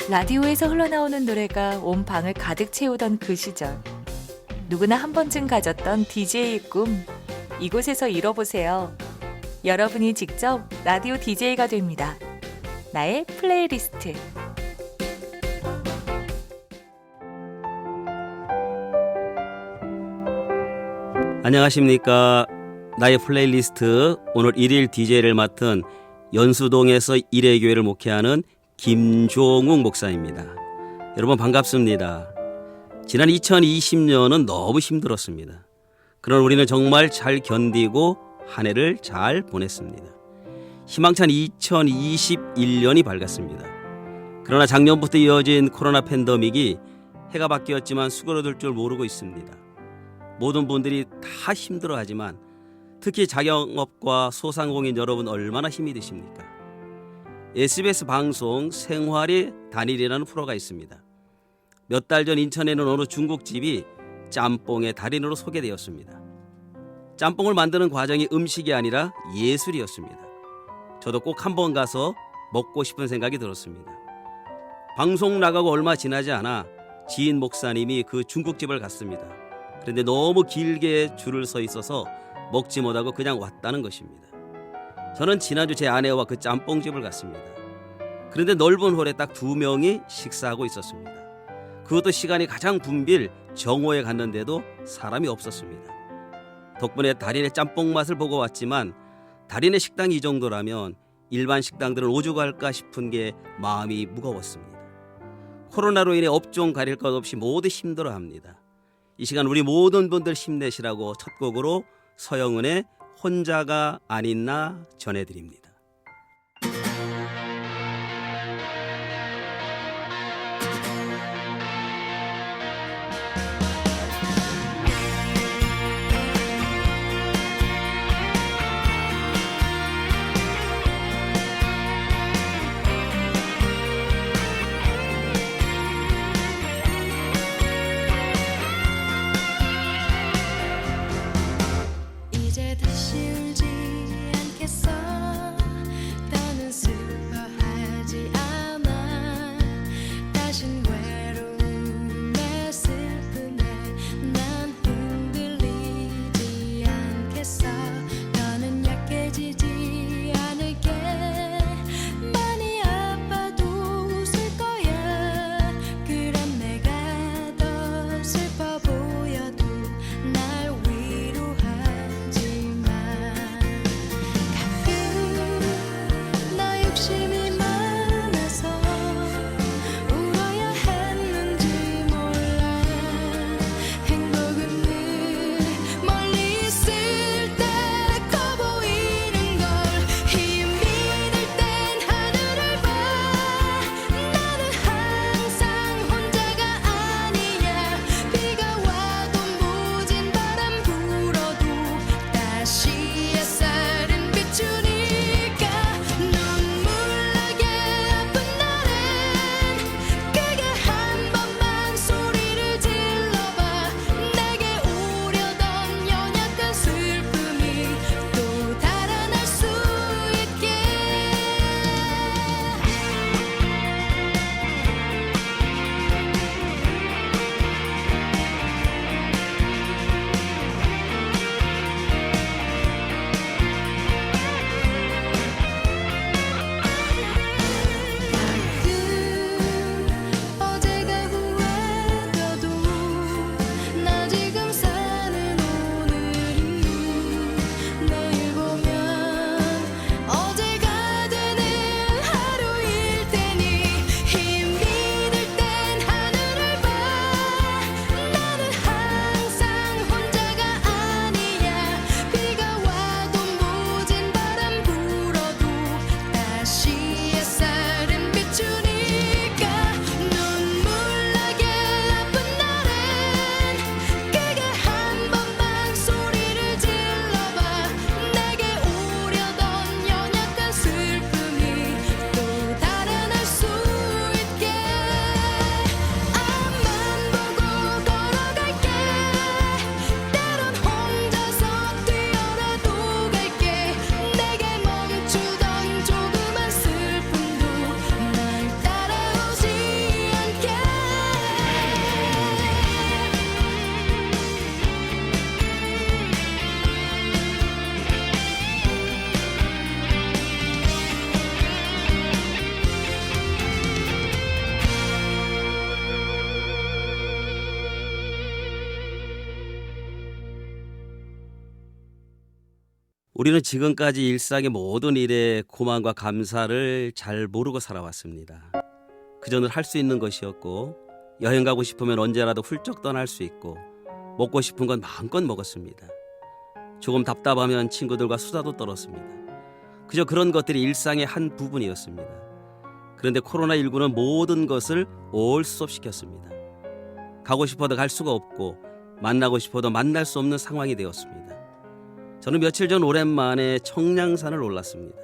라디오에서 흘러나오는 노래가 온 방을 가득 채우던 그 시절. 누구나 한 번쯤 가졌던 DJ의 꿈. 이곳에서 이뤄보세요. 여러분이 직접 라디오 DJ가 됩니다. 나의 플레이리스트. 안녕하십니까. 나의 플레이리스트 오늘 1일 DJ를 맡은 연수동에서 일회교회를 목회하는 김종욱 목사입니다. 여러분 반갑습니다. 지난 2020년은 너무 힘들었습니다. 그러나 우리는 정말 잘 견디고 한 해를 잘 보냈습니다. 희망찬 2021년이 밝았습니다. 그러나 작년부터 이어진 코로나 팬데믹이 해가 바뀌었지만 수그러들 줄 모르고 있습니다. 모든 분들이 다 힘들어하지만 특히 자영업과 소상공인 여러분 얼마나 힘이 드십니까? SBS 방송 생활의 달인이라는 프로가 있습니다. 몇 달 전 인천에는 어느 중국집이 짬뽕의 달인으로 소개되었습니다. 짬뽕을 만드는 과정이 음식이 아니라 예술이었습니다. 저도 꼭 한번 가서 먹고 싶은 생각이 들었습니다. 방송 나가고 얼마 지나지 않아 지인 목사님이 그 중국집을 갔습니다. 그런데 너무 길게 줄을 서 있어서 먹지 못하고 그냥 왔다는 것입니다. 저는 지난주 제 아내와 그 짬뽕집을 갔습니다. 그런데 넓은 홀에 딱 2명이 식사하고 있었습니다. 그것도 시간이 가장 붐빌 정오에 갔는데도 사람이 없었습니다. 덕분에 달인의 짬뽕 맛을 보고 왔지만 달인의 식당이 이 정도라면 일반 식당들은 오죽할까 싶은 게 마음이 무거웠습니다. 코로나로 인해 업종 가릴 것 없이 모두 힘들어합니다. 이 시간 우리 모든 분들 힘내시라고 첫 곡으로 서영은의 혼자가 아닌 나 전해드립니다. 이제 다시 울지 않겠어. 우리는 지금까지 일상의 모든 일에 고마움과 감사를 잘 모르고 살아왔습니다. 그전을 할 수 있는 것이었고 여행 가고 싶으면 언제라도 훌쩍 떠날 수 있고 먹고 싶은 건 마음껏 먹었습니다. 조금 답답하면 친구들과 수다도 떨었습니다. 그저 그런 것들이 일상의 한 부분이었습니다. 그런데 코로나19는 모든 것을 올스톱시켰습니다. 가고 싶어도 갈 수가 없고 만나고 싶어도 만날 수 없는 상황이 되었습니다. 저는 며칠 전 오랜만에 청량산을 올랐습니다.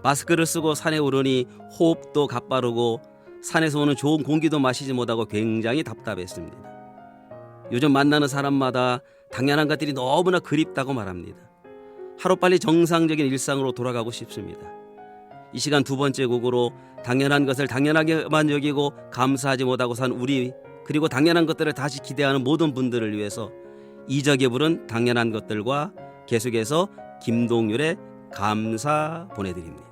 마스크를 쓰고 산에 오르니 호흡도 가빠르고 산에서 오는 좋은 공기도 마시지 못하고 굉장히 답답했습니다. 요즘 만나는 사람마다 당연한 것들이 너무나 그립다고 말합니다. 하루빨리 정상적인 일상으로 돌아가고 싶습니다. 이 시간 두 번째 곡으로 당연한 것을 당연하게만 여기고 감사하지 못하고 산 우리, 그리고 당연한 것들을 다시 기대하는 모든 분들을 위해서 이적이 부른 당연한 것들과 계속해서 김동률의 감사 보내드립니다.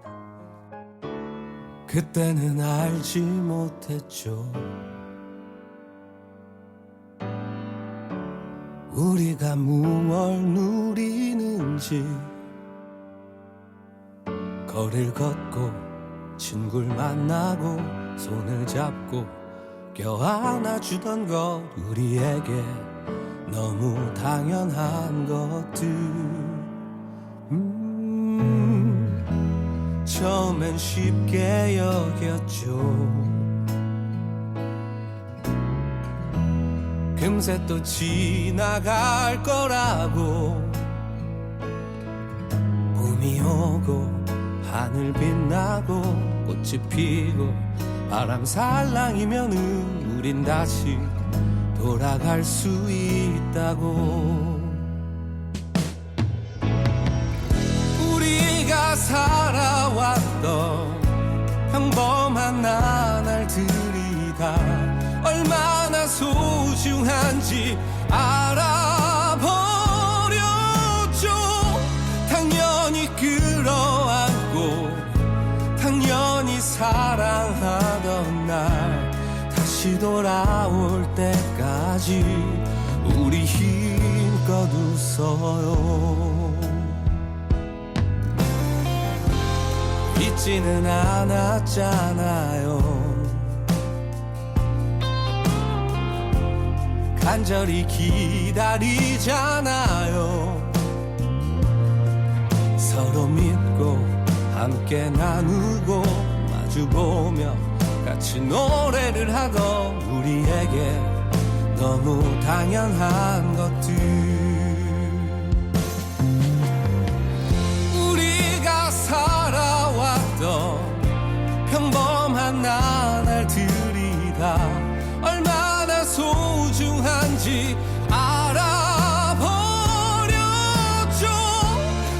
그때는 알지 못했죠. 우리가 무얼 누리는지. 거리를 걷고 친구를 만나고 손을 잡고 껴안아주던 것, 우리에게 너무 당연한 것들. 처음엔 쉽게 여겼죠. 금세 또 지나갈 거라고. 봄이 오고 하늘 빛나고 꽃이 피고 바람 살랑이면은 우린 다시 돌아갈 수 있다고. 우리가 살아왔던 평범한 나날들이 다 얼마나 소중한지 알아버렸죠. 당연히 끌어안고 당연히 사랑하던 날 다시 돌아올 때까지 우리 힘껏 웃어요. 잊지는 않았잖아요. 간절히 기다리잖아요. 서로 믿고 함께 나누고 마주보며 같이 노래를 하던 우리에게 너무 당연한 것들. 우리가 살아왔던 평범한 나날들이 다 얼마나 소중한지 알아버렸죠.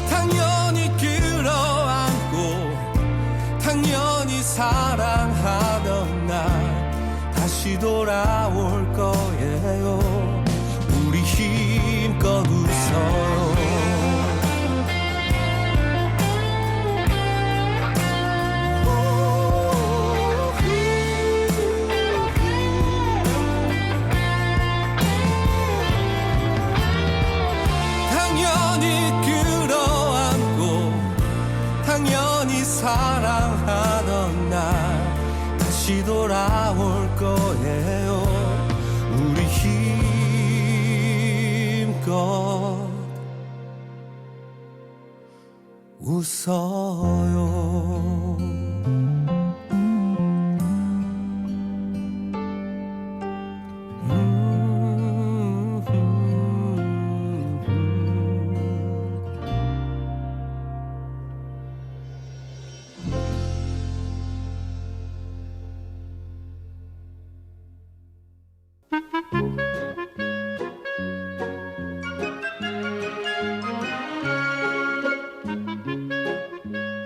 당연히 끌어안고 당연히 사랑하던 날 다시 돌아올 거예요. 우리 힘껏 웃어요. 사랑하던 날 다시 돌아올 거예요. 우리 힘껏 웃어요.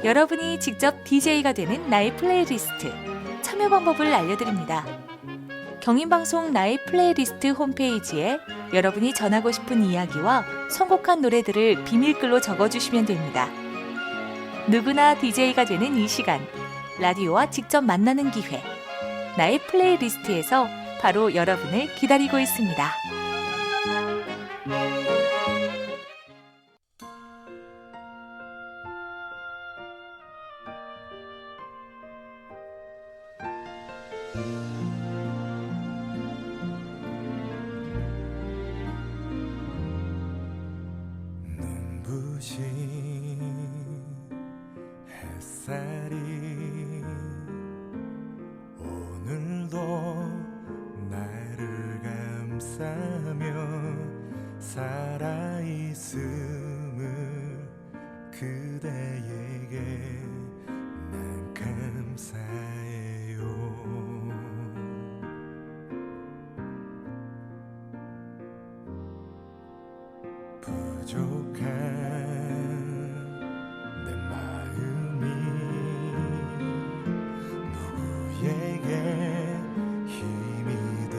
여러분이 직접 DJ가 되는 나의 플레이리스트 참여 방법을 알려드립니다. 경인방송 나의 플레이리스트 홈페이지에 여러분이 전하고 싶은 이야기와 선곡한 노래들을 비밀글로 적어주시면 됩니다. 누구나 DJ가 되는 이 시간, 라디오와 직접 만나는 기회, 나의 플레이리스트에서 바로 여러분을 기다리고 있습니다. 부신 햇살이 오늘도 나를 감싸며 살아있음을 그대에게 난 감사해요. 부족한 내 마음이 누구에게 힘이 될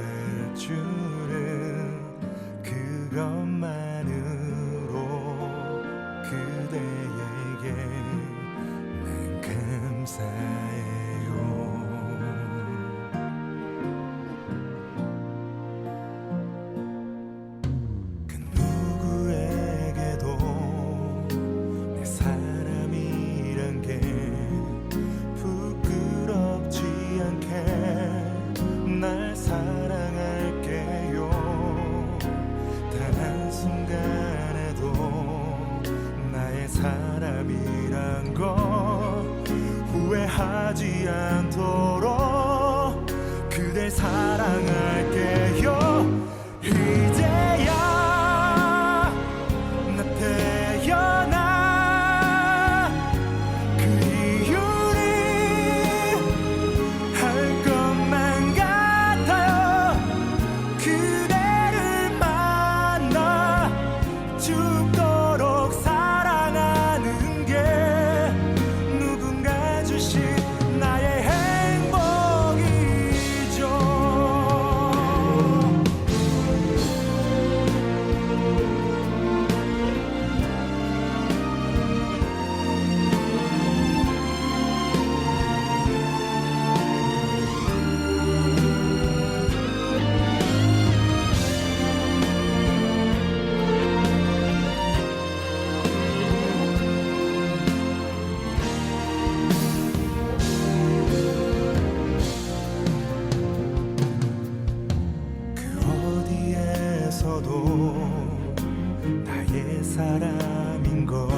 줄은 그것만으로 그대에게 난 감사해요. 그 누구에게도 내 사람이란 게 부끄럽지 않게 날 사랑할게요. 단 한순간에도 나의 사람이란 걸 후회하지 않도록 그댈 사랑할게요. 이제야 나 태어나 그 이유를 할 것만 같아요. 그대를 만나 죽도록 사랑하는 게 누군가 주신 나의 행복이죠. 그 어디에서도 나의 사람인 걸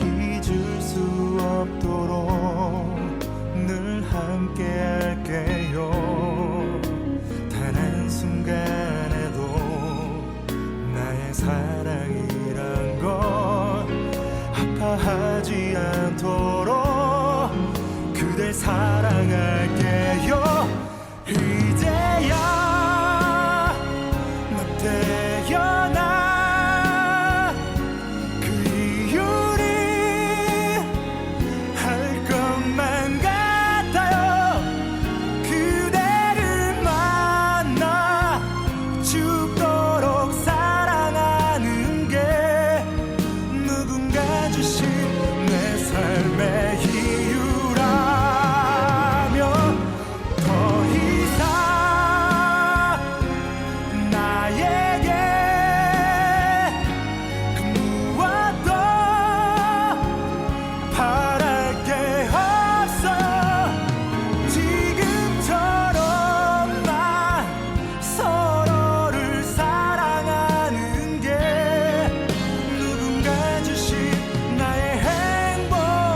잊을 수 없도록 늘 함께 할게요. 단 한순간에도 나의 사랑이란 걸 아파하지 않도록 그댈 사랑할게요. 이제야 나 태어나 그 이유를 할 것만 같아요. 그대를 만나 죽도록 사랑하는 게 누군가 주신 내 삶의 이유라면 더 이상 나에게 그 무엇도 바랄 게 없어요. 지금처럼만 서로를 사랑하는 게 누군가 주신 나의 행복이죠.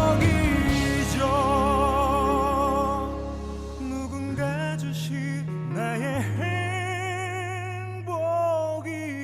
누군가 주신 나의 행복이죠.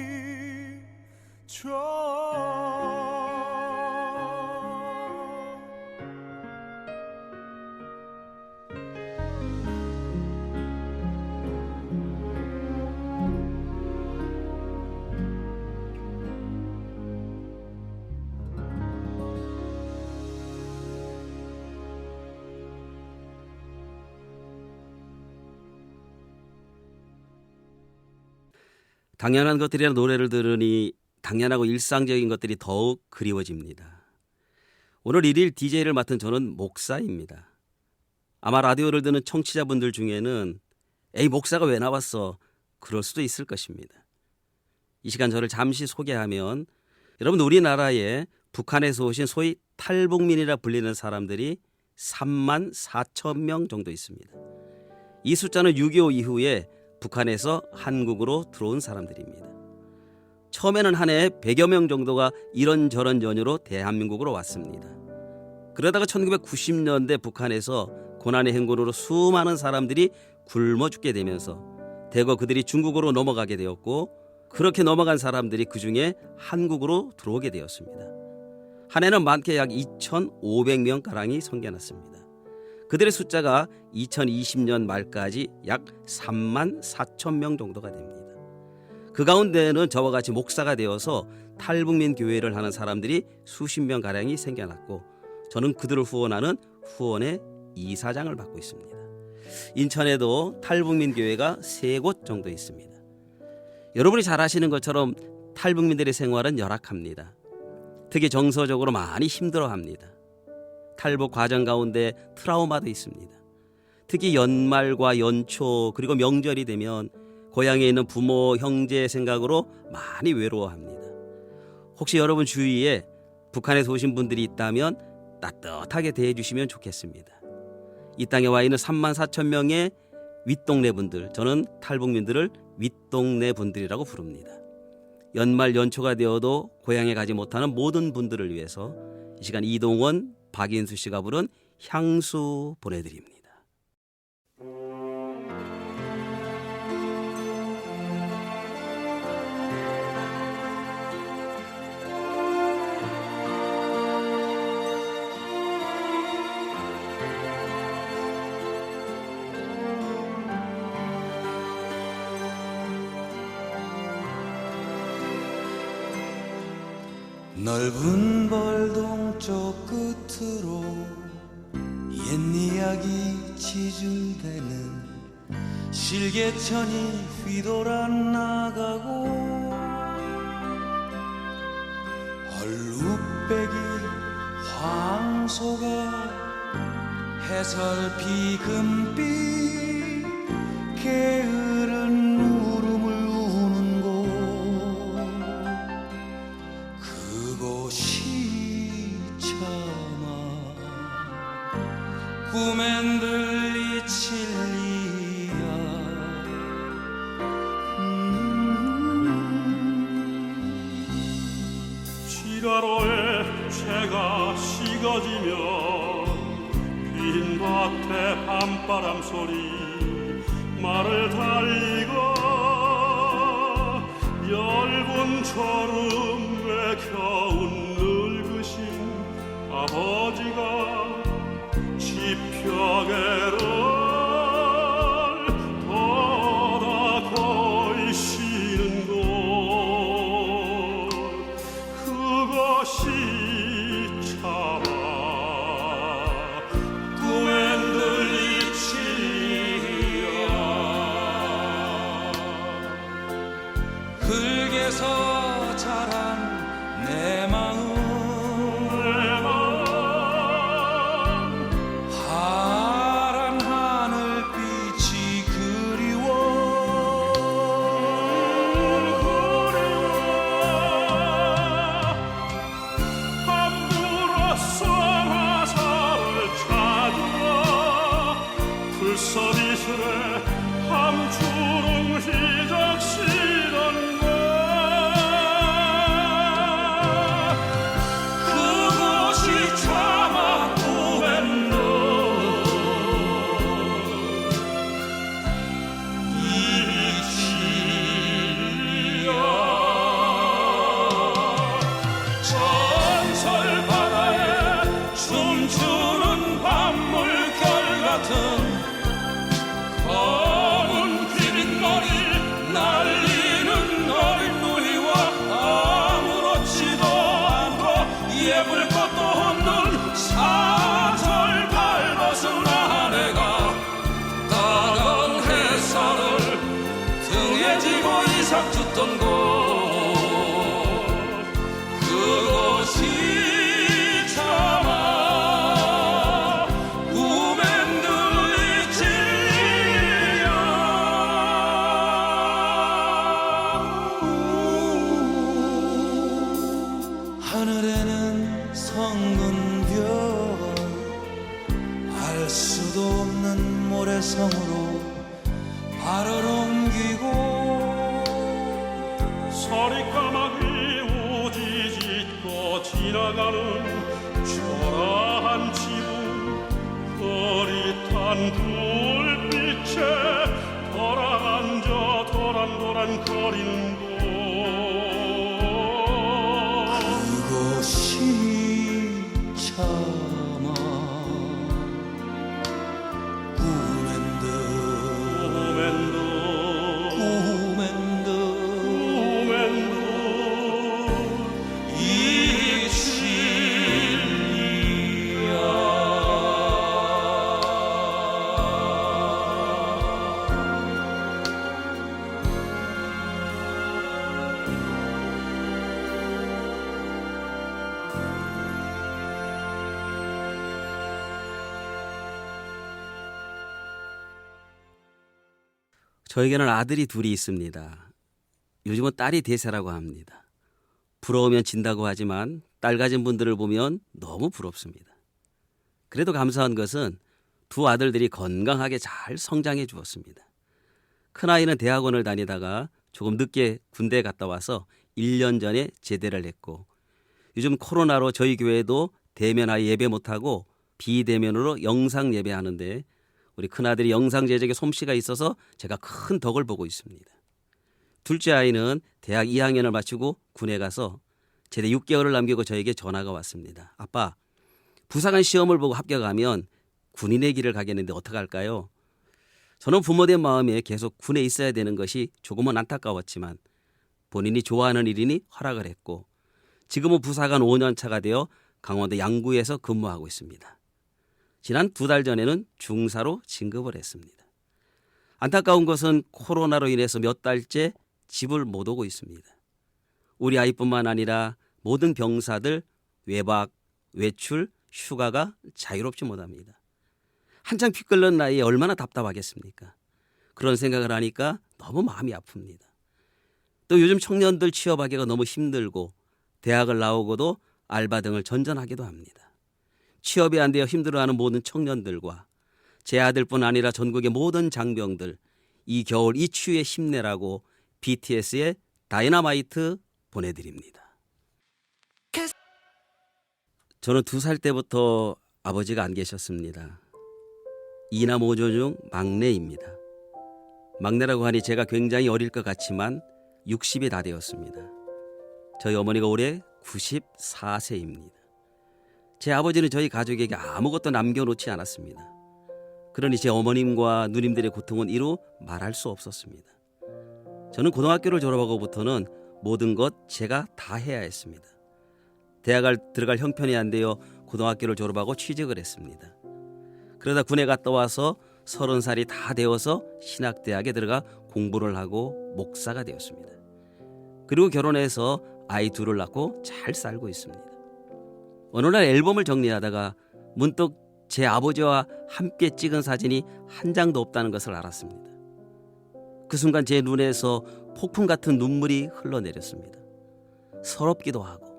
당연한 것들이라는 노래를 들으니 당연하고 일상적인 것들이 더욱 그리워집니다. 오늘 1일 DJ를 맡은 저는 목사입니다. 아마 라디오를 듣는 청취자분들 중에는 에이 목사가 왜 나왔어? 그럴 수도 있을 것입니다. 이 시간 저를 잠시 소개하면 여러분 우리나라에 북한에서 오신 소위 탈북민이라 불리는 사람들이 3만 4천 명 정도 있습니다. 이 숫자는 6.25 이후에 북한에서 한국으로 들어온 사람들입니다. 처음에는 한 해 100여 명 정도가 이런저런 연유로 대한민국으로 왔습니다. 그러다가 1990년대 북한에서 고난의 행군으로 수많은 사람들이 굶어 죽게 되면서 대거 그들이 중국으로 넘어가게 되었고, 그렇게 넘어간 사람들이 그중에 한국으로 들어오게 되었습니다. 한 해는 많게 약 2,500명가량이 생겨났습니다. 그들의 숫자가 2020년 말까지 약 34,000명 정도가 됩니다. 그 가운데는 저와 같이 목사가 되어서 탈북민 교회를 하는 사람들이 수십 명가량이 생겨났고, 저는 그들을 후원하는 후원의 이사장을 맡고 있습니다. 인천에도 탈북민 교회가 3곳 정도 있습니다. 여러분이 잘 아시는 것처럼 탈북민들의 생활은 열악합니다. 특히 정서적으로 많이 힘들어합니다. 탈북 과정 가운데 트라우마도 있습니다. 특히 연말과 연초 그리고 명절이 되면 고향에 있는 부모, 형제 생각으로 많이 외로워합니다. 혹시 여러분 주위에 북한에서 오신 분들이 있다면 따뜻하게 대해주시면 좋겠습니다. 이 땅에 와 있는 34,000명의 윗동네 분들, 저는 탈북민들을 윗동네 분들이라고 부릅니다. 연말 연초가 되어도 고향에 가지 못하는 모든 분들을 위해서 이 시간 이동원, 박인수 씨가 부른 향수 보내드립니다. 넓은 벌동 쪽 끝으로 옛 이야기 지줄대는 실개천이 휘돌아 나가고 얼룩배기 황소가 해설피 금빛 게으른 울음을 우는 곳, 그곳이 차마 꿈엔 들리칠 리야. 지가로에 채가 식어지면 빈 밭에 밤바람 소리 말을 달리고 얇은 졸음에 겨운 늙으신 아버지가 지펴개를 걷어 걸으시는 곳, 그것이 차마 꿈엔 들리치리야. 흙에서 자란 내 마음 파란 하늘빛이 그리워. 함부로써 화살을 찾으러 불서디스레 함주름 휘적시던 것, 지나가는 초라한 지붕 흐릿한 불빛에 돌아앉아 도란도란거리는 곳 그것이 참아 꿈엔드 이 진리야. 저에게는 아들이 둘이 있습니다. 요즘은 딸이 대세라고 합니다. 부러우면 진다고 하지만 딸 가진 분들을 보면 너무 부럽습니다. 그래도 감사한 것은 두 아들들이 건강하게 잘 성장해 주었습니다. 큰아이는 대학원을 다니다가 조금 늦게 군대에 갔다 와서 1년 전에 제대를 했고, 요즘 코로나로 저희 교회도 대면 아예 예배 못하고 비대면으로 영상 예배하는데 우리 큰아들이 영상 제작에 솜씨가 있어서 제가 큰 덕을 보고 있습니다. 둘째 아이는 대학 2학년을 마치고 군에 가서 제대 6개월을 남기고 저에게 전화가 왔습니다. 아빠, 부사관 시험을 보고 합격하면 군인의 길을 가겠는데 어떡할까요? 저는 부모된 마음에 계속 군에 있어야 되는 것이 조금은 안타까웠지만 본인이 좋아하는 일이니 허락을 했고, 지금은 부사관 5년 차가 되어 강원도 양구에서 근무하고 있습니다. 지난 2달 전에는 중사로 진급을 했습니다. 안타까운 것은 코로나로 인해서 몇 달째 집을 못 오고 있습니다. 우리 아이뿐만 아니라 모든 병사들 외박, 외출, 휴가가 자유롭지 못합니다. 한창 피 끓는 나이에 얼마나 답답하겠습니까? 그런 생각을 하니까 너무 마음이 아픕니다. 또 요즘 청년들 취업하기가 너무 힘들고 대학을 나오고도 알바 등을 전전하기도 합니다. 취업이 안 되어 힘들어하는 모든 청년들과 제 아들뿐 아니라 전국의 모든 장병들, 이 겨울 이 추위에 힘내라고 BTS의 다이너마이트 보내드립니다. 저는 2살 때부터 아버지가 안 계셨습니다. 2남 5조 중 막내입니다. 막내라고 하니 제가 굉장히 어릴 것 같지만 60이 다 되었습니다. 저희 어머니가 올해 94세입니다. 제 아버지는 저희 가족에게 아무것도 남겨놓지 않았습니다. 그러니 제 어머님과 누님들의 고통은 이루 말할 수 없었습니다. 저는 고등학교를 졸업하고부터는 모든 것 제가 다 해야 했습니다. 대학을 들어갈 형편이 안 되어 고등학교를 졸업하고 취직을 했습니다. 그러다 군에 갔다 와서 30살이 다 되어서 신학대학에 들어가 공부를 하고 목사가 되었습니다. 그리고 결혼해서 아이 둘을 낳고 잘 살고 있습니다. 어느 날 앨범을 정리하다가 문득 제 아버지와 함께 찍은 사진이 한 장도 없다는 것을 알았습니다. 그 순간 제 눈에서 폭풍 같은 눈물이 흘러내렸습니다. 서럽기도 하고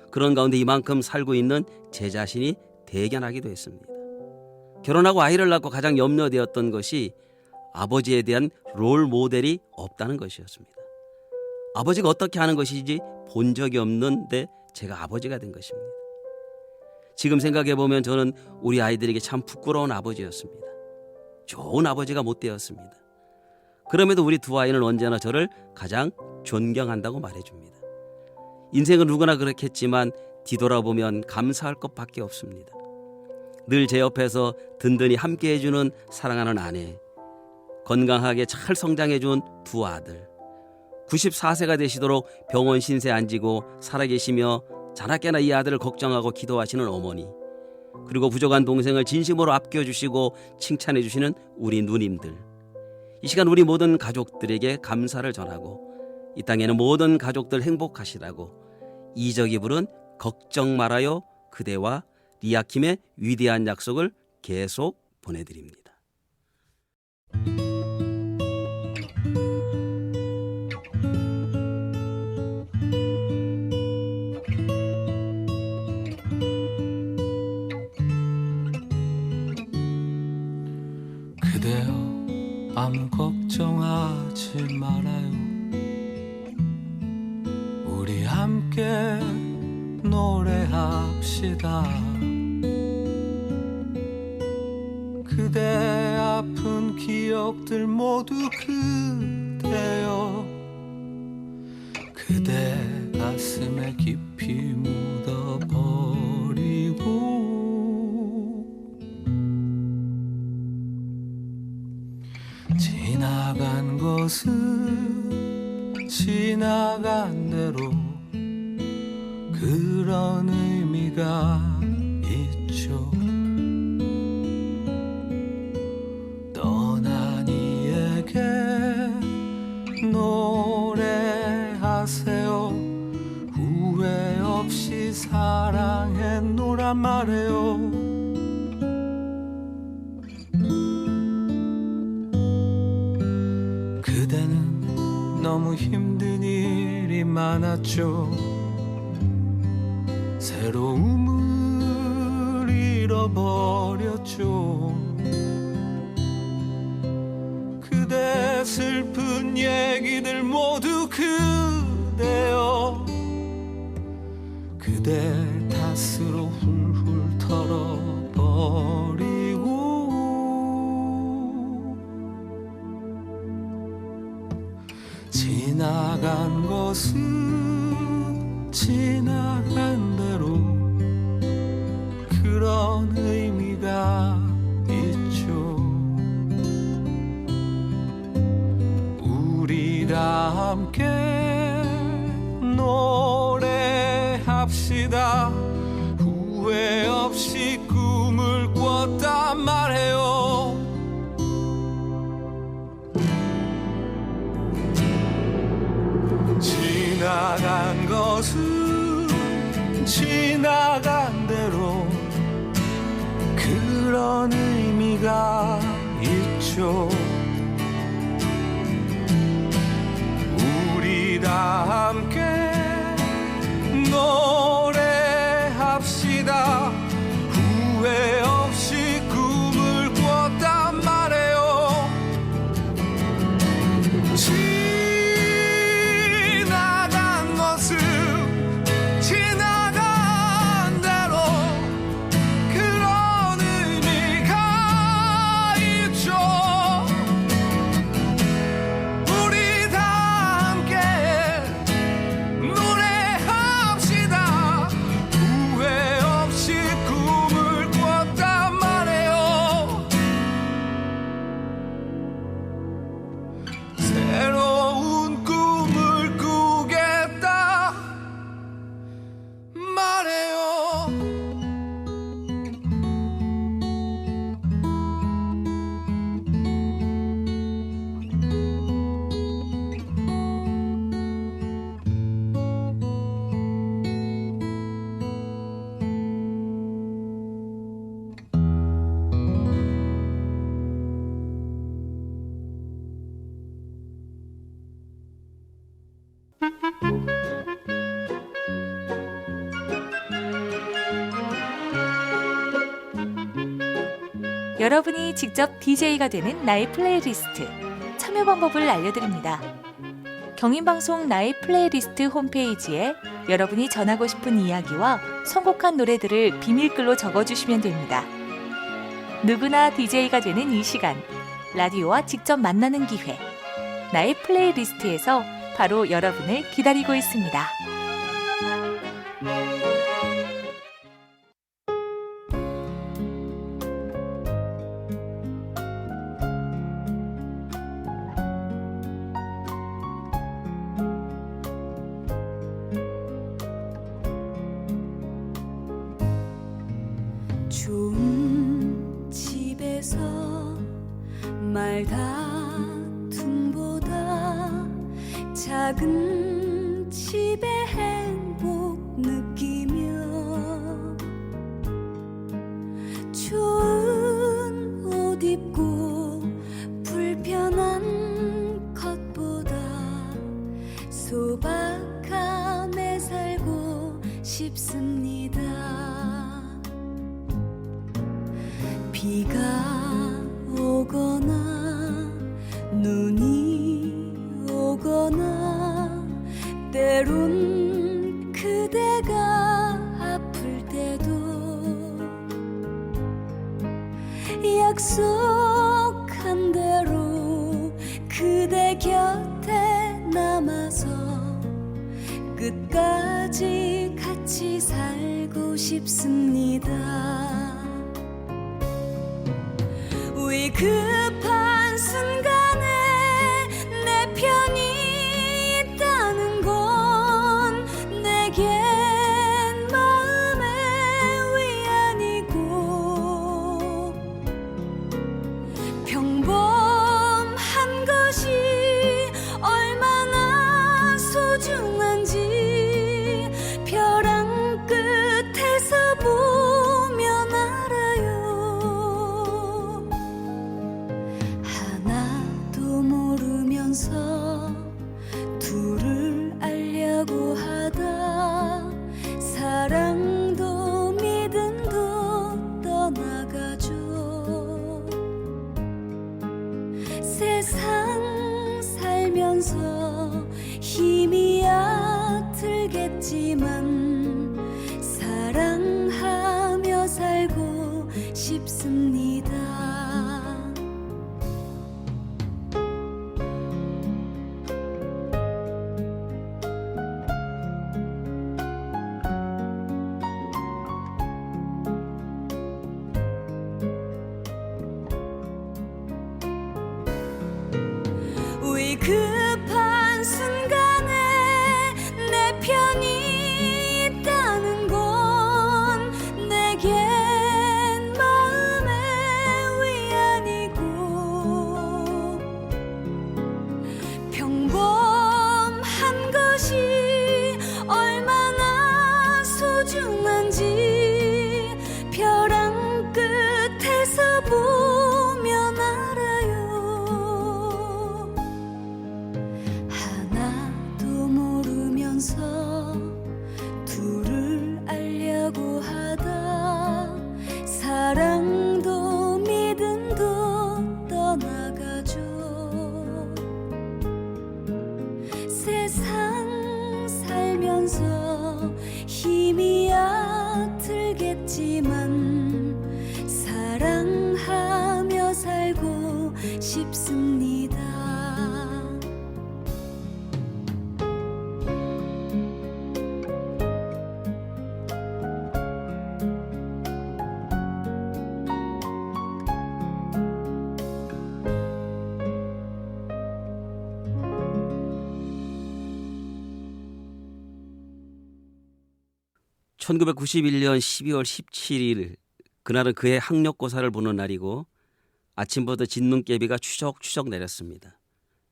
그런 가운데 이만큼 살고 있는 제 자신이 대견하기도 했습니다. 결혼하고 아이를 낳고 가장 염려되었던 것이 아버지에 대한 롤 모델이 없다는 것이었습니다. 아버지가 어떻게 하는 것인지 본 적이 없는데 제가 아버지가 된 것입니다. 지금 생각해보면 저는 우리 아이들에게 참 부끄러운 아버지였습니다. 좋은 아버지가 못 되었습니다. 그럼에도 우리 두 아이는 언제나 저를 가장 존경한다고 말해줍니다. 인생은 누구나 그렇겠지만 뒤돌아보면 감사할 것밖에 없습니다. 늘 제 옆에서 든든히 함께 해주는 사랑하는 아내, 건강하게 잘 성장해준 두 아들, 94세가 되시도록 병원 신세 안 지고 살아계시며 자나깨나 이 아들을 걱정하고 기도하시는 어머니, 그리고 부족한 동생을 진심으로 아껴주시고 칭찬해주시는 우리 누님들, 이 시간 우리 모든 가족들에게 감사를 전하고 이 땅에는 모든 가족들 행복하시라고 이적이 부른 걱정 말아요 그대와 리아킴의 위대한 약속을 계속 보내드립니다. 그대여 아무 걱정하지 말아요. 우리 함께 노래합시다. 그대 아픈 기억들 모두 그대여 그대 가슴에 깊이 묻어버리고 지나간 것은 지나간 대로 그런 의미가 있죠. 떠난 이에게 노래하세요. 후회 없이 사랑했노란 말해요. 그대는 너무 힘든 일이 많았죠. 새로움을 잃어버렸죠. 그대 슬픈 얘기들 모두 그대여 그대 탓으로 훌훌 털어버리고 지나간 것은 지나간 대로 그런 의미가 있죠. 우리 다 함께 노래합시다. 후회 없이 꿈을 꿨단 말해요. 지나간 것은 지나간 대로 그런 의미가 있죠. 우리 다 함께 노래합시다. 후회 없이 꿈을 꿨단 말해요. 지나간 것은 지나간 대로 그런 의미가 있죠. 우리 다 함께 노래합시다. 후회 없이 꿈을 꿨단 말해요. 새로운 꿈을 꾸겠다 말해요. 여러분이 직접 DJ가 되는 나의 플레이리스트 참여 방법을 알려드립니다. 경인방송 나의 플레이리스트 홈페이지에 여러분이 전하고 싶은 이야기와 선곡한 노래들을 비밀글로 적어주시면 됩니다. 누구나 DJ가 되는 이 시간, 라디오와 직접 만나는 기회, 나의 플레이리스트에서 바로 여러분을 기다리고 있습니다. 좋은 집에서 말 다툼보다 작은 집의 행복 느끼며 좋은 옷 입고 불편한 것보다 소박함에 살고 싶습니다. 비가 오거나 눈이 오거나 때론 그대가 약속한 대로 그대 곁에 남아서 끝까지 같이 살고 싶습니다. 위급한 순간에 내 편이 있다는 건 내겐 마음의 위안이고 평범한 것이 얼마나 소중한지 벼랑 끝에서 보면 알아요. 하나도 모르면서 둘을 알려고 하다 사랑도 믿음도 떠나가죠. 세상 살면서 힘이 얕들겠지만 사랑하며 살고 싶습니다. 위급한 순간에 내 편이 있다는 건 내겐 마음의 위안이고 평범한 것이 얼마나 소중한지 벼랑 끝에서 보면 알아요. 하나도 모르면서 둘을 알려고 하다 사랑도 믿음도 떠나가죠. 세상 살면서 힘이 얕들겠지만 사랑하며 살고 싶습니다. (1991년 12월 17일) 그날은 그의 학력고사를 보는 날이고 아침부터 진눈깨비가 추적추적 내렸습니다.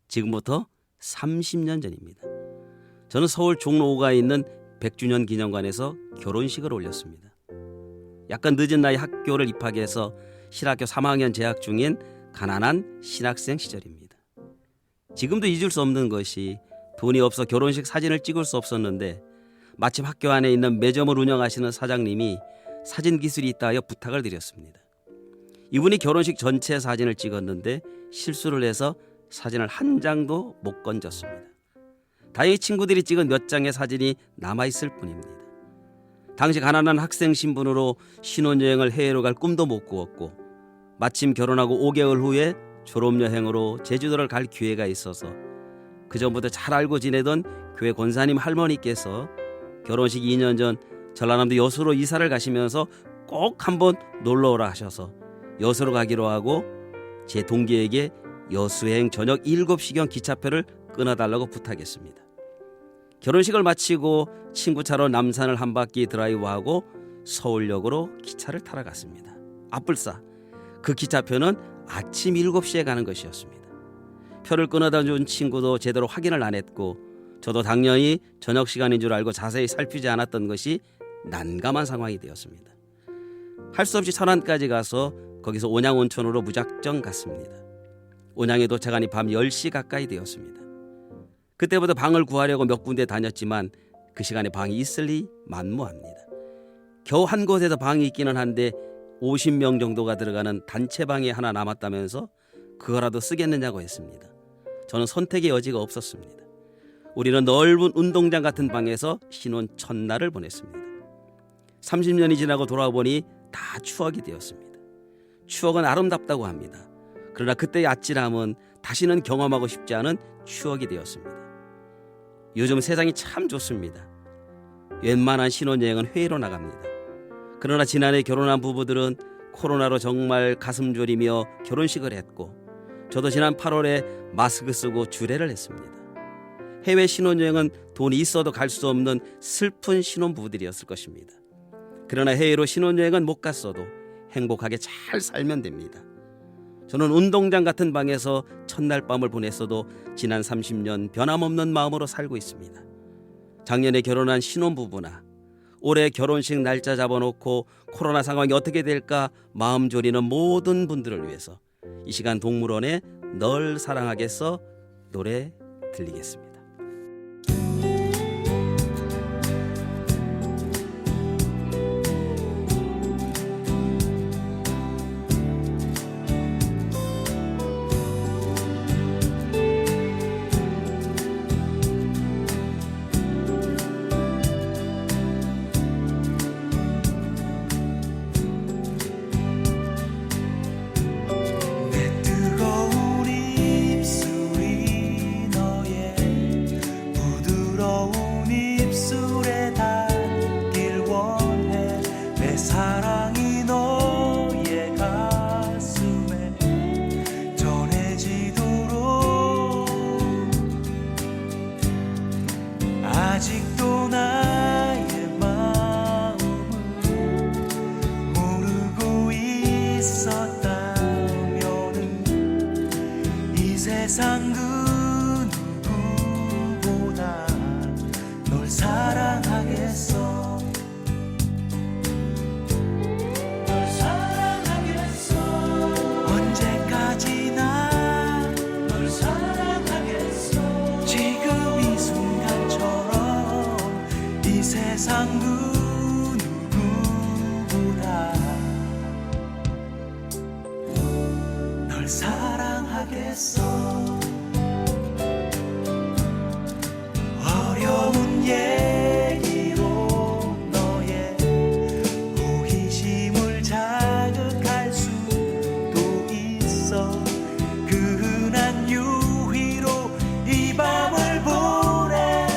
지금부터 30년 전입니다. 저는 서울 종로 5가에 있는 100주년 기념관에서 결혼식을 올렸습니다. 약간 늦은 나이 학교를 입학해서 신학교 3학년 재학 중인 가난한 신학생 시절입니다. 지금도 잊을 수 없는 것이 돈이 없어 결혼식 사진을 찍을 수 없었는데 마침 학교 안에 있는 매점을 운영하시는 사장님이 사진 기술이 있다 하여 부탁을 드렸습니다. 이분이 결혼식 전체 사진을 찍었는데 실수를 해서 사진을 한 장도 못 건졌습니다. 다행히 친구들이 찍은 몇 장의 사진이 남아있을 뿐입니다. 당시 가난한 학생 신분으로 신혼여행을 해외로 갈 꿈도 못 꾸었고 마침 결혼하고 5개월 후에 졸업여행으로 제주도를 갈 기회가 있어서 그전부터 잘 알고 지내던 교회 권사님 할머니께서 결혼식 2년 전 전라남도 여수로 이사를 가시면서 꼭 한번 놀러오라 하셔서 여수로 가기로 하고 제 동기에게 여수행 저녁 7시경 기차표를 끊어달라고 부탁했습니다. 결혼식을 마치고 친구 차로 남산을 한 바퀴 드라이브하고 서울역으로 기차를 타러 갔습니다. 아뿔싸 그 기차표는 아침 7시에 가는 것이었습니다. 표를 끊어다 준 친구도 제대로 확인을 안 했고 저도 당연히 저녁 시간인 줄 알고 자세히 살피지 않았던 것이 난감한 상황이 되었습니다. 할 수 없이 천안까지 가서 거기서 온양온천으로 무작정 갔습니다. 온양에 도착하니 밤 10시 가까이 되었습니다. 그때부터 방을 구하려고 몇 군데 다녔지만 그 시간에 방이 있을 리 만무합니다. 겨우 한 곳에서 방이 있기는 한데 50명 정도가 들어가는 단체방이 하나 남았다면서 그거라도 쓰겠느냐고 했습니다. 저는 선택의 여지가 없었습니다. 우리는 넓은 운동장 같은 방에서 신혼 첫날을 보냈습니다. 30년이 지나고 돌아보니 다 추억이 되었습니다. 추억은 아름답다고 합니다. 그러나 그때의 아찔함은 다시는 경험하고 싶지 않은 추억이 되었습니다. 요즘 세상이 참 좋습니다. 웬만한 신혼여행은 회의로 나갑니다. 그러나 지난해 결혼한 부부들은 코로나로 정말 가슴 졸이며 결혼식을 했고, 저도 지난 8월에 마스크 쓰고 주례를 했습니다. 해외 신혼여행은 돈이 있어도 갈 수 없는 슬픈 신혼부부들이었을 것입니다. 그러나 해외로 신혼여행은 못 갔어도 행복하게 잘 살면 됩니다. 저는 운동장 같은 방에서 첫날 밤을 보냈어도 지난 30년 변함없는 마음으로 살고 있습니다. 작년에 결혼한 신혼부부나 올해 결혼식 날짜 잡아놓고 코로나 상황이 어떻게 될까 마음 졸이는 모든 분들을 위해서 이 시간 동물원의 널 사랑하겠어 노래 들리겠습니다. 내 뜨거운 입술이 너의 부드러운 입술에 닿길 원해. 내 사랑이 너의 가슴에 전해지도록 아직도 나의 마음을 모르고 있었다면은 이 세상 그 누구보다 널 사랑하겠어. 널 사랑하겠어. 언제까지나 널 사랑하겠어. 지금 이 순간처럼 이 세상 그 누구보다 널 사랑하겠어. 어려운 얘기로 너의 호기심을 자극할 수도 있어. 그 흔한 유희로 이 밤을 보낼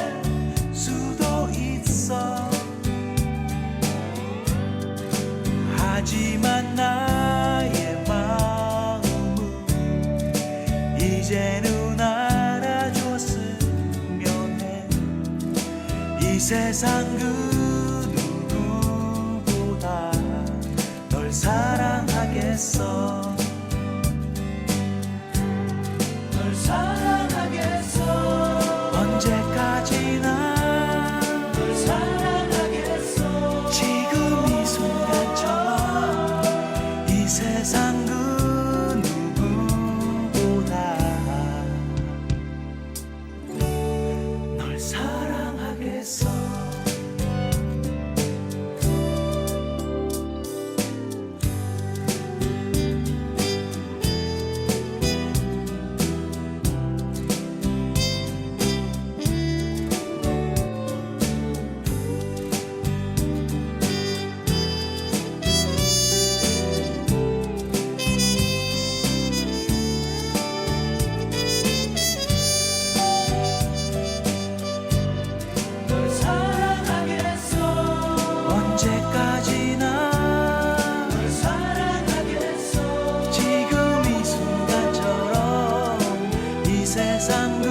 수도 있어. 하지만 나의 마음은 이제는 알아줬으면 해. 이 세상 그 누구보다 널 사랑하겠어. 널 사랑하겠어. 언제까지나 널 사랑하겠어. 지금 이 순간처럼 이 세상 그 누구보다 널 사랑하겠어. 널 사랑하겠어. 언제까지나 널 사랑하겠어. 지금 이 순간처럼 이 세상 그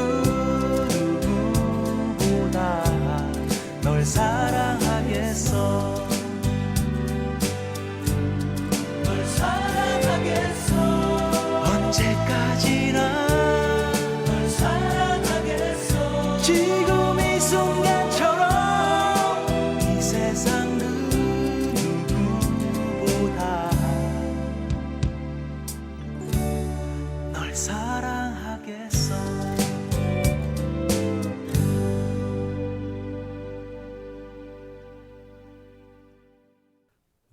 누구보다 널 사랑하겠어. 널 사랑하겠어. 언제까지나 널 사랑하겠어. 지금 이 순간처럼 이 세상 그 누구보다 널 사랑하겠어.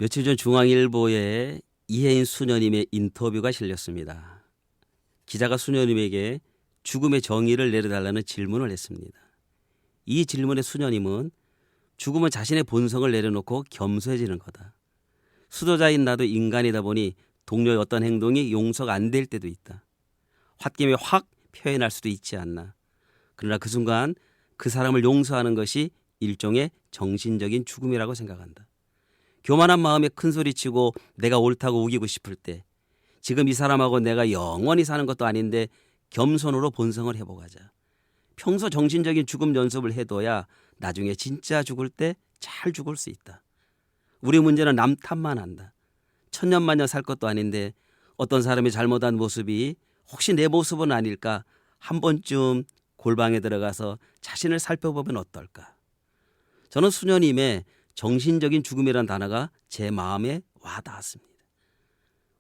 며칠 전 중앙일보에 이혜인 수녀님의 인터뷰가 실렸습니다. 기자가 수녀님에게 죽음의 정의를 내려달라는 질문을 했습니다. 이 질문에 수녀님은 죽음은 자신의 본성을 내려놓고 겸손해지는 거다. 수도자인 나도 인간이다 보니 동료의 어떤 행동이 용서가 안 될 때도 있다. 홧김에 확 표현할 수도 있지 않나. 그러나 그 순간 그 사람을 용서하는 것이 일종의 정신적인 죽음이라고 생각한다. 교만한 마음에 큰소리치고 내가 옳다고 우기고 싶을 때, 지금 이 사람하고 내가 영원히 사는 것도 아닌데 겸손으로 본성을 회복하자. 평소 정신적인 죽음 연습을 해둬야 나중에 진짜 죽을 때 잘 죽을 수 있다. 우리 문제는 남 탓만 한다. 천년만년 살 것도 아닌데 어떤 사람이 잘못한 모습이 혹시 내 모습은 아닐까 한 번쯤 골방에 들어가서 자신을 살펴보면 어떨까. 저는 수녀님의 정신적인 죽음이란 단어가 제 마음에 와닿았습니다.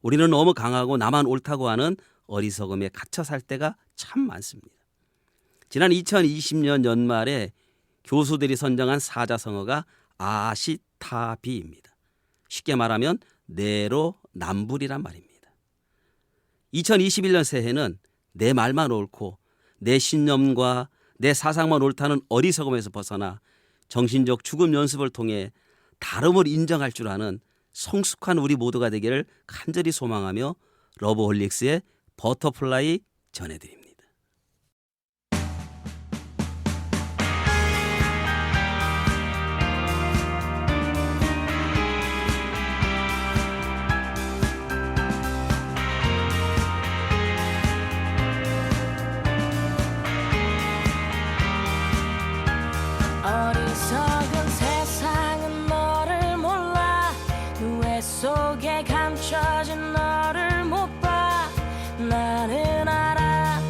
우리는 너무 강하고 나만 옳다고 하는 어리석음에 갇혀 살 때가 참 많습니다. 지난 2020년 연말에 교수들이 선정한 사자성어가 아시타비입니다. 쉽게 말하면 내로남불이란 말입니다. 2021년 새해는 내 말만 옳고 내 신념과 내 사상만 옳다는 어리석음에서 벗어나 정신적 죽음 연습을 통해 다름을 인정할 줄 아는 성숙한 우리 모두가 되기를 간절히 소망하며 러브홀릭스의 버터플라이 전해드립니다. 어리석은 세상은 너를 몰라 누에 속에 감춰진 너를 못 봐. 나는 알아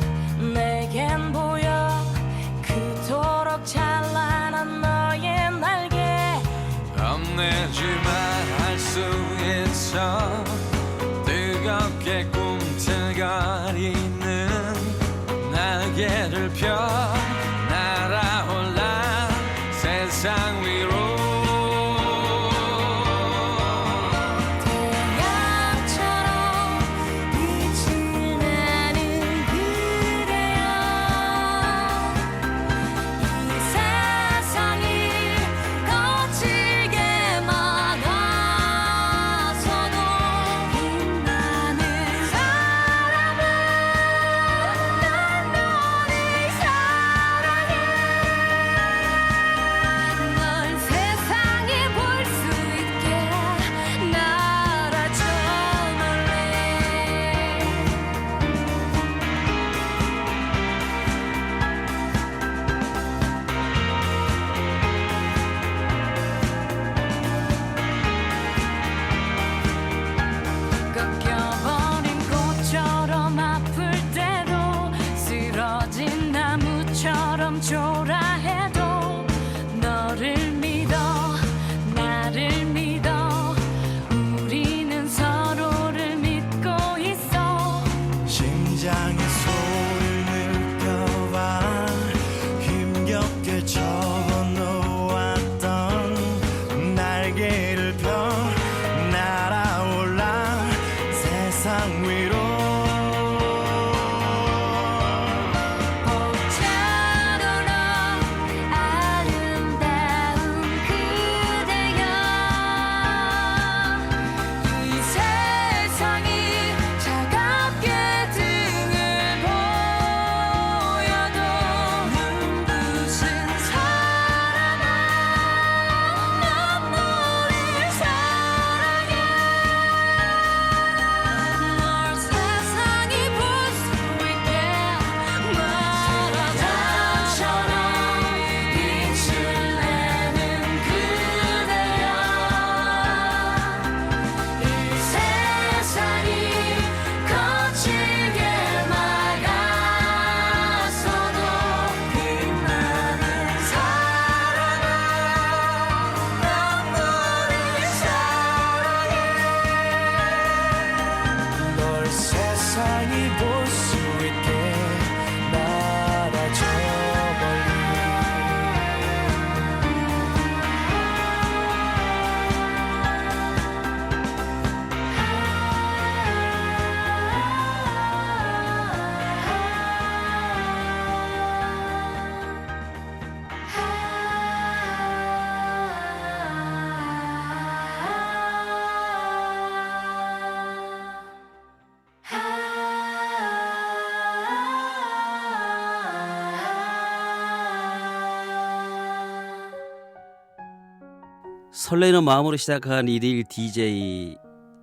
설레는 마음으로 시작한 일일 DJ,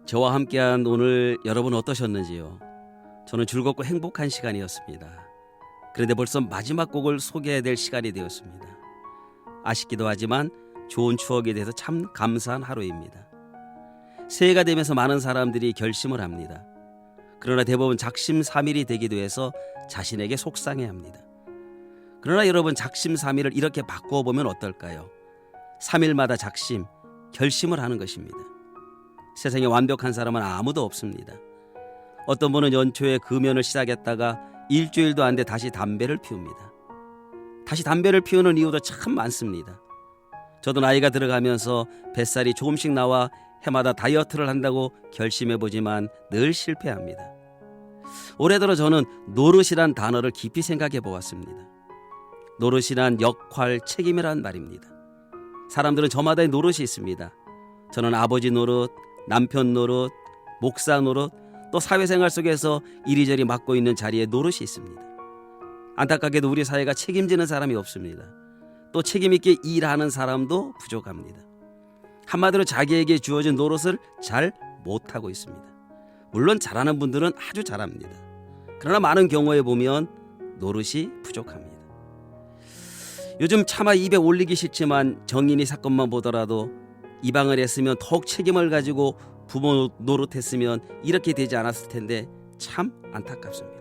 저와 함께한 오늘 여러분 어떠셨는지요? 저는 즐겁고 행복한 시간이었습니다. 그런데 벌써 마지막 곡을 소개해야 될 시간이 되었습니다. 아쉽기도 하지만 좋은 추억이 돼서 참 감사한 하루입니다. 새해가 되면서 많은 사람들이 결심을 합니다. 그러나 대부분 작심삼일이 되기도 해서 자신에게 속상해합니다. 그러나 여러분, 작심삼일을 이렇게 바꾸어 보면 어떨까요? 3일마다 작심, 결심을 하는 것입니다. 세상에 완벽한 사람은 아무도 없습니다. 어떤 분은 연초에 금연을 시작했다가 일주일도 안 돼 다시 담배를 피웁니다. 다시 담배를 피우는 이유도 참 많습니다. 저도 나이가 들어가면서 뱃살이 조금씩 나와 해마다 다이어트를 한다고 결심해보지만 늘 실패합니다. 올해 들어 저는 노릇이란 단어를 깊이 생각해 보았습니다. 노릇이란 역할, 책임이란 말입니다. 사람들은 저마다의 노릇이 있습니다. 저는 아버지 노릇, 남편 노릇, 목사 노릇, 또 사회생활 속에서 이리저리 맡고 있는 자리에 노릇이 있습니다. 안타깝게도 우리 사회가 책임지는 사람이 없습니다. 또 책임있게 일하는 사람도 부족합니다. 한마디로 자기에게 주어진 노릇을 잘 못하고 있습니다. 물론 잘하는 분들은 아주 잘합니다. 그러나 많은 경우에 보면 노릇이 부족합니다. 요즘 차마 입에 올리기 싫지만 정인이 사건만 보더라도 이방을 했으면 더욱 책임을 가지고 부모 노릇했으면 이렇게 되지 않았을 텐데 참 안타깝습니다.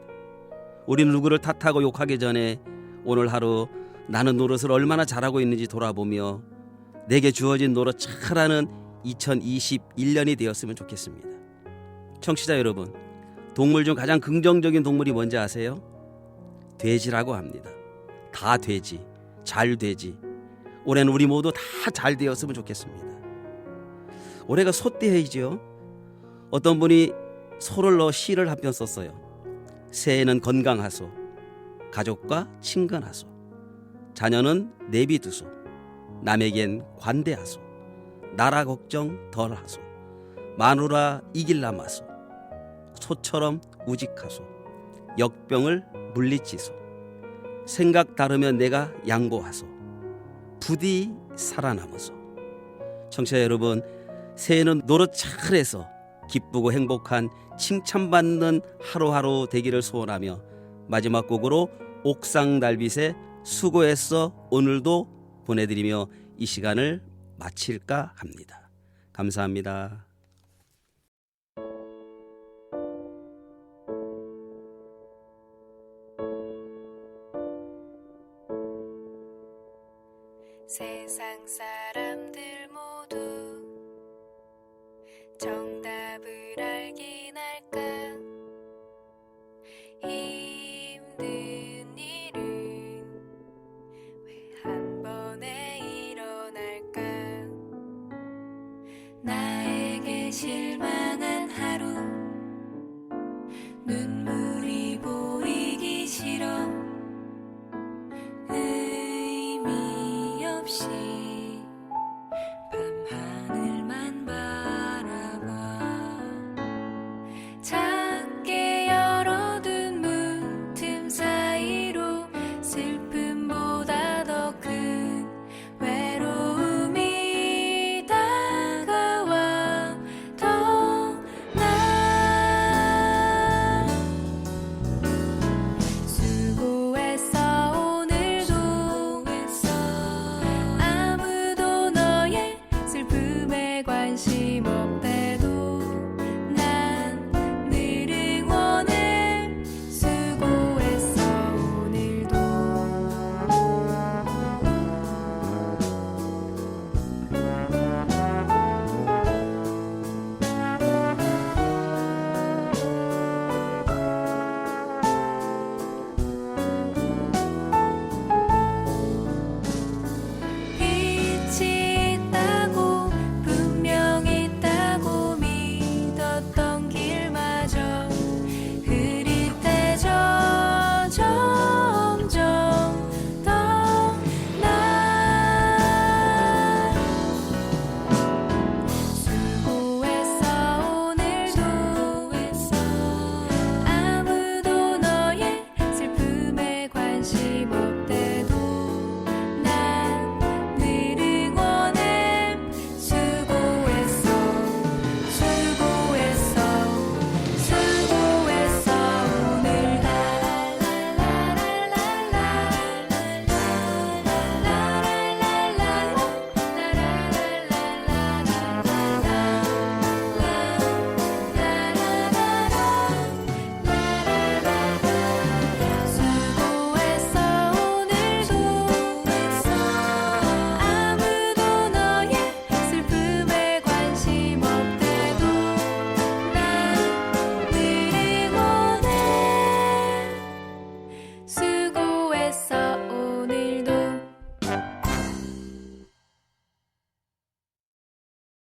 우리는 누구를 탓하고 욕하기 전에 오늘 하루 나는 노릇을 얼마나 잘하고 있는지 돌아보며 내게 주어진 노릇 잘하는 2021년이 되었으면 좋겠습니다. 청취자 여러분, 동물 중 가장 긍정적인 동물이 뭔지 아세요? 돼지라고 합니다. 다 돼지, 잘 돼지. 올해는 우리 모두 다 잘 되었으면 좋겠습니다. 올해가 소띠해이지요. 어떤 분이 소를 넣어 시를 한 편 썼어요. 새해는 건강하소, 가족과 친근하소, 자녀는 내비두소, 남에겐 관대하소, 나라 걱정 덜하소, 마누라 이길라마소, 소처럼 우직하소, 역병을 물리치소, 생각 다르면 내가 양보하소, 부디 살아남으소. 청취자 여러분, 새해는 노릇 잘해서 기쁘고 행복한 칭찬받는 하루하루 되기를 소원하며 마지막 곡으로 옥상 달빛에 수고했어 오늘도 보내드리며 이 시간을 마칠까 합니다. 감사합니다. 세상 사람들 모두 정답을 알긴 할까? 힘든 일은 왜 한 번에 일어날까? 나에게 실망